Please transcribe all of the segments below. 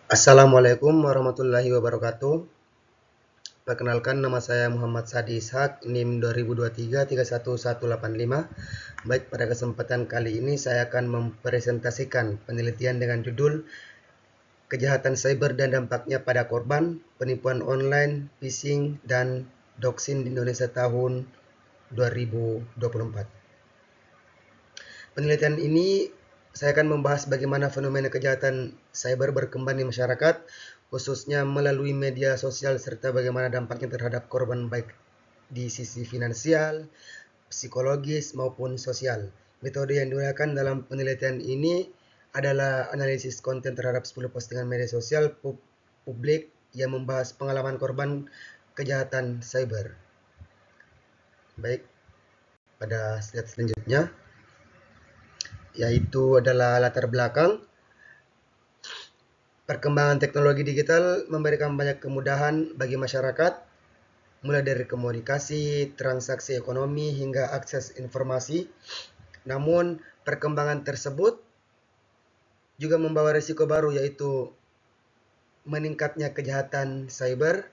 Assalamualaikum warahmatullahi wabarakatuh. Perkenalkan, nama saya Muhammad Sadi Ishak, NIM 2023 31185. Baik, pada kesempatan kali ini saya akan mempresentasikan penelitian dengan judul Kejahatan Cyber dan Dampaknya pada Korban, Penipuan Online, Phishing, dan Doxing di Indonesia tahun 2024. Penelitian ini saya akan membahas bagaimana fenomena kejahatan cyber berkembang di masyarakat, khususnya melalui media sosial, serta bagaimana dampaknya terhadap korban baik di sisi finansial, psikologis, maupun sosial. Metode yang digunakan dalam penelitian ini adalah analisis konten terhadap 10 postingan media sosial publik yang membahas pengalaman korban kejahatan cyber. Baik, pada slide selanjutnya, yaitu adalah latar belakang. Perkembangan teknologi digital memberikan banyak kemudahan bagi masyarakat, mulai dari komunikasi, transaksi ekonomi, hingga akses informasi. Namun, perkembangan tersebut juga membawa risiko baru, yaitu meningkatnya kejahatan cyber.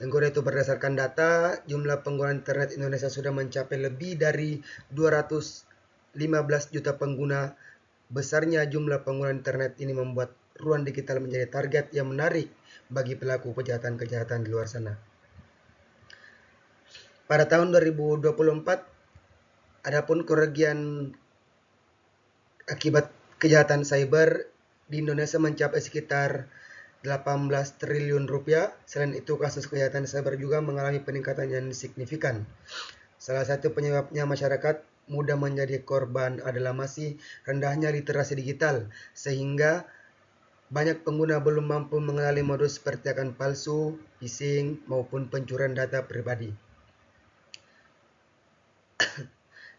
Yang kedua itu berdasarkan data, jumlah pengguna internet Indonesia sudah mencapai lebih dari 215 juta pengguna. Besarnya jumlah pengguna internet ini membuat ruang digital menjadi target yang menarik bagi pelaku kejahatan-kejahatan di luar sana. Pada tahun 2024, adapun kerugian akibat kejahatan cyber di Indonesia mencapai sekitar 18 triliun rupiah. Selain itu, kasus kejahatan cyber juga mengalami peningkatan yang signifikan. Salah satu penyebabnya masyarakat mudah menjadi korban adalah masih rendahnya literasi digital, sehingga banyak pengguna belum mampu mengenali modus seperti akun palsu, phishing, maupun pencurian data pribadi.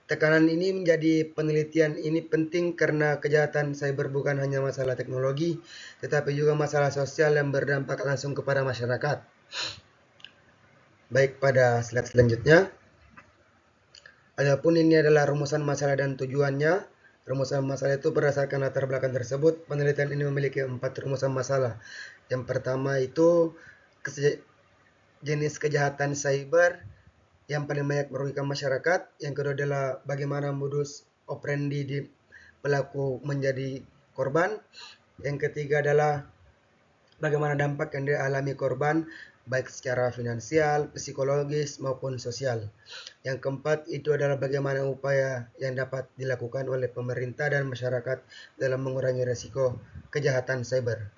Tekanan ini menjadi penelitian ini penting karena kejahatan cyber bukan hanya masalah teknologi, tetapi juga masalah sosial yang berdampak langsung kepada masyarakat. Baik, pada slide selanjutnya. Adapun ini adalah rumusan masalah dan tujuannya. Rumusan masalah itu berdasarkan latar belakang tersebut. Penelitian ini memiliki 4 rumusan masalah. Yang pertama itu jenis kejahatan cyber yang paling banyak merugikan masyarakat. Yang kedua adalah bagaimana modus operandi di pelaku menjadi korban. Yang ketiga adalah bagaimana dampak yang dialami korban baik secara finansial, psikologis, maupun sosial. Yang keempat itu adalah bagaimana upaya yang dapat dilakukan oleh pemerintah dan masyarakat dalam mengurangi risiko kejahatan cyber.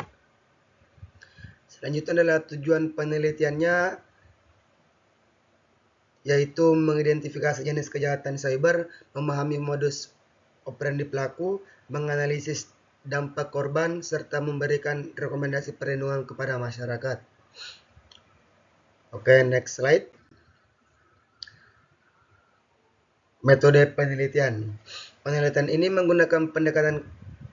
Selanjutnya adalah tujuan penelitiannya, yaitu mengidentifikasi jenis kejahatan cyber, memahami modus operandi pelaku, menganalisis dampak korban, serta memberikan rekomendasi perlindungan kepada masyarakat. Oke, next slide. Metode penelitian. Penelitian ini menggunakan pendekatan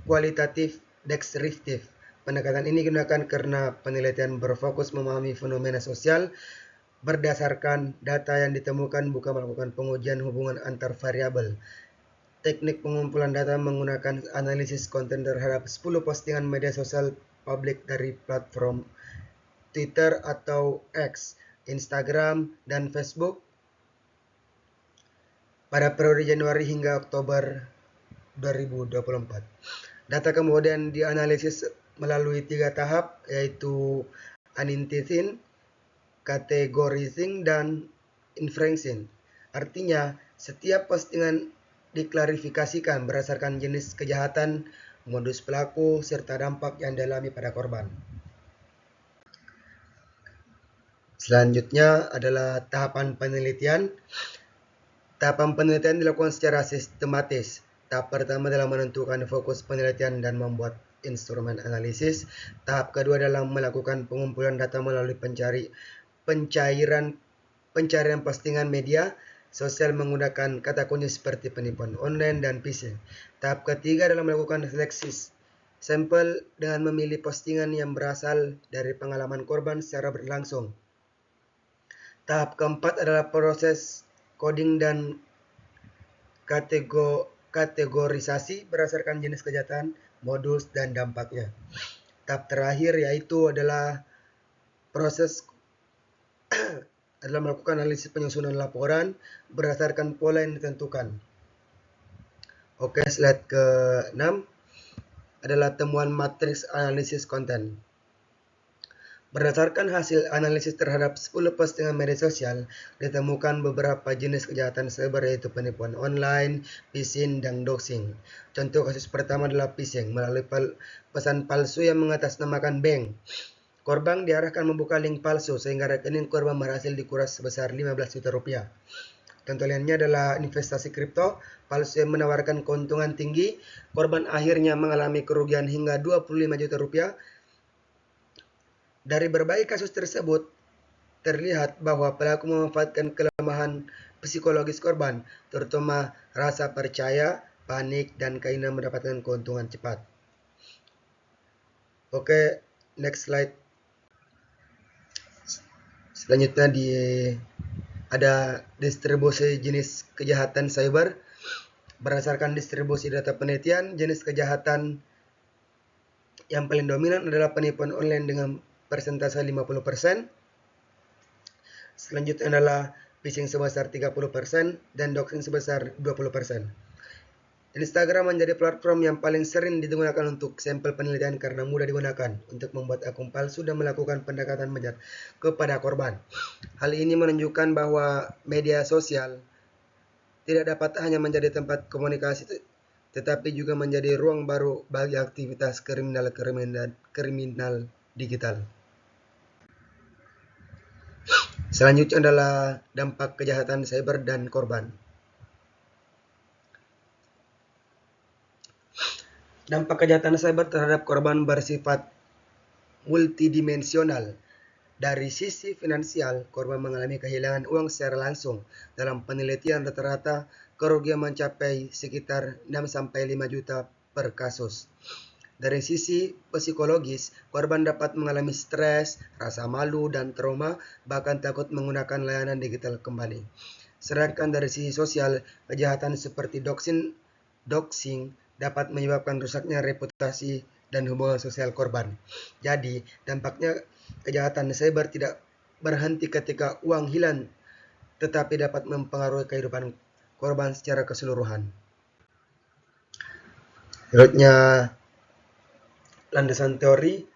kualitatif deskriptif. Pendekatan ini digunakan karena penelitian berfokus memahami fenomena sosial berdasarkan data yang ditemukan, bukan melakukan pengujian hubungan antar variabel. Teknik pengumpulan data menggunakan analisis konten terhadap 10 postingan media sosial publik dari platform Twitter atau X, Instagram, dan Facebook pada periode Januari hingga Oktober 2024. Data kemudian dianalisis melalui 3 tahap, yaitu analyzing, categorizing, dan inferencing. Artinya, setiap postingan diklarifikasikan berdasarkan jenis kejahatan, modus pelaku, serta dampak yang dialami pada korban. Selanjutnya adalah tahapan penelitian. Tahapan penelitian dilakukan secara sistematis. Tahap pertama adalah menentukan fokus penelitian dan membuat instrumen analisis. Tahap kedua adalah melakukan pengumpulan data melalui pencarian postingan media sosial menggunakan kata kunci seperti penipuan online dan phishing. Tahap ketiga adalah melakukan seleksi sampel dengan memilih postingan yang berasal dari pengalaman korban secara berlangsung. Tahap keempat adalah proses coding dan kategorisasi berdasarkan jenis kejahatan, modus, dan dampaknya. Tahap terakhir yaitu adalah proses adalah melakukan analisis penyusunan laporan berdasarkan pola yang ditentukan. Oke, slide ke-6 adalah temuan matriks analisis konten. Berdasarkan hasil analisis terhadap 10 postingan media sosial, ditemukan beberapa jenis kejahatan cyber yaitu penipuan online, phishing, dan doxing. Contoh kasus pertama adalah phishing melalui pesan palsu yang mengatasnamakan bank. Korban diarahkan membuka link palsu sehingga rekening korban berhasil dikuras sebesar 15 juta rupiah. Contoh lainnya adalah investasi kripto palsu yang menawarkan keuntungan tinggi. Korban akhirnya mengalami kerugian hingga 25 juta rupiah. Dari berbagai kasus tersebut, terlihat bahwa pelaku memanfaatkan kelemahan psikologis korban, terutama rasa percaya, panik, dan keinginan mendapatkan keuntungan cepat. Oke, next slide. Selanjutnya ada distribusi jenis kejahatan cyber. Berdasarkan distribusi data penelitian, jenis kejahatan yang paling dominan adalah penipuan online dengan persentase 50%. Selanjutnya adalah phishing sebesar 30% dan doxing sebesar 20%. Instagram menjadi platform yang paling sering digunakan untuk sampel penelitian karena mudah digunakan untuk membuat akun palsu dan melakukan pendekatan bejat kepada korban. Hal ini menunjukkan bahwa media sosial tidak dapat hanya menjadi tempat komunikasi, tetapi juga menjadi ruang baru bagi aktivitas kriminal digital. Selanjutnya adalah dampak kejahatan cyber dan korban. Dampak kejahatan cyber terhadap korban bersifat multidimensional. Dari sisi finansial, korban mengalami kehilangan uang secara langsung. Dalam penelitian rata-rata, kerugian mencapai sekitar 6-5 juta per kasus. Dari sisi psikologis, korban dapat mengalami stres, rasa malu, dan trauma, bahkan takut menggunakan layanan digital kembali. Sedangkan dari sisi sosial, kejahatan seperti doxing dapat menyebabkan rusaknya reputasi dan hubungan sosial korban. Jadi, dampaknya kejahatan cyber tidak berhenti ketika uang hilang, tetapi dapat mempengaruhi kehidupan korban secara keseluruhan. Selanjutnya, landasan teori.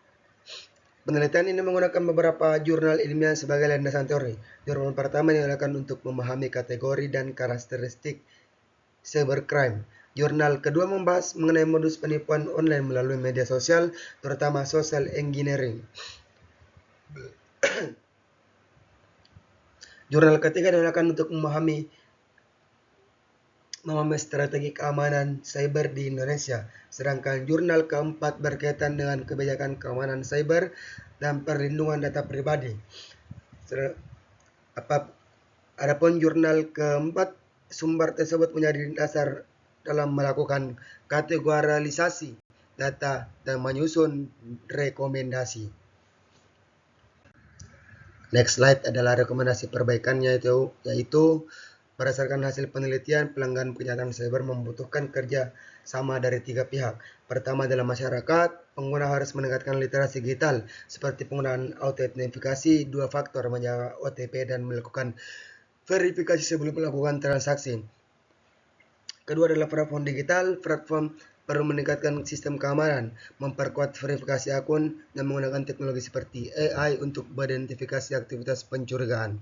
Penelitian ini menggunakan beberapa jurnal ilmiah sebagai landasan teori. Jurnal pertama digunakan untuk memahami kategori dan karakteristik cybercrime. Jurnal kedua membahas mengenai modus penipuan online melalui media sosial, terutama social engineering. Jurnal ketiga digunakan untuk memahami strategi keamanan cyber di Indonesia. Sedangkan jurnal keempat berkaitan dengan kebijakan keamanan cyber dan perlindungan data pribadi. Adapun jurnal keempat, sumber tersebut menjadi dasar dalam melakukan kategorisasi data dan menyusun rekomendasi. Next slide adalah rekomendasi perbaikannya yaitu berdasarkan hasil penelitian, pelanggaran kejahatan cyber membutuhkan kerja sama dari 3 pihak. Pertama adalah masyarakat, pengguna harus meningkatkan literasi digital seperti penggunaan autentifikasi 2 faktor, menjaga OTP dan melakukan verifikasi sebelum melakukan transaksi. Kedua adalah platform digital. Platform perlu meningkatkan sistem keamanan, memperkuat verifikasi akun, dan menggunakan teknologi seperti AI untuk mengidentifikasi aktivitas pencurigaan.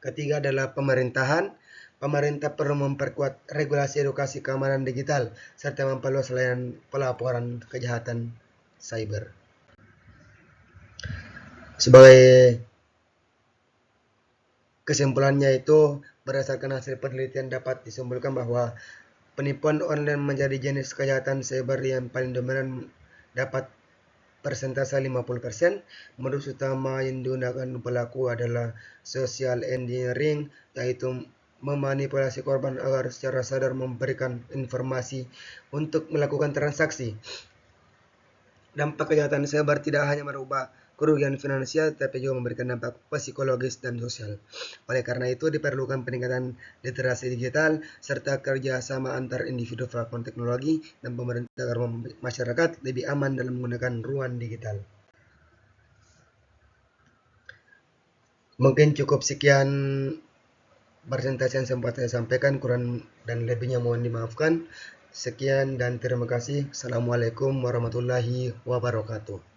Ketiga adalah pemerintahan. Pemerintah perlu memperkuat regulasi edukasi keamanan digital, serta memperluas layanan pelaporan kejahatan cyber. Sebagai kesimpulannya itu, berdasarkan hasil penelitian dapat disimpulkan bahwa penipuan online menjadi jenis kejahatan cyber yang paling dominan, dapat persentase 50%. Modus utama yang digunakan pelaku adalah social engineering, yaitu memanipulasi korban agar secara sadar memberikan informasi untuk melakukan transaksi. Dampak kejahatan cyber tidak hanya merubah kerugian finansial, tapi juga memberikan dampak psikologis dan sosial. Oleh karena itu, diperlukan peningkatan literasi digital serta kerjasama antar individu platform teknologi dan pemerintah agar masyarakat lebih aman dalam menggunakan ruang digital. Mungkin cukup sekian presentasi yang sempat saya sampaikan, kurang dan lebihnya mohon dimaafkan. Sekian dan terima kasih. Assalamualaikum warahmatullahi wabarakatuh.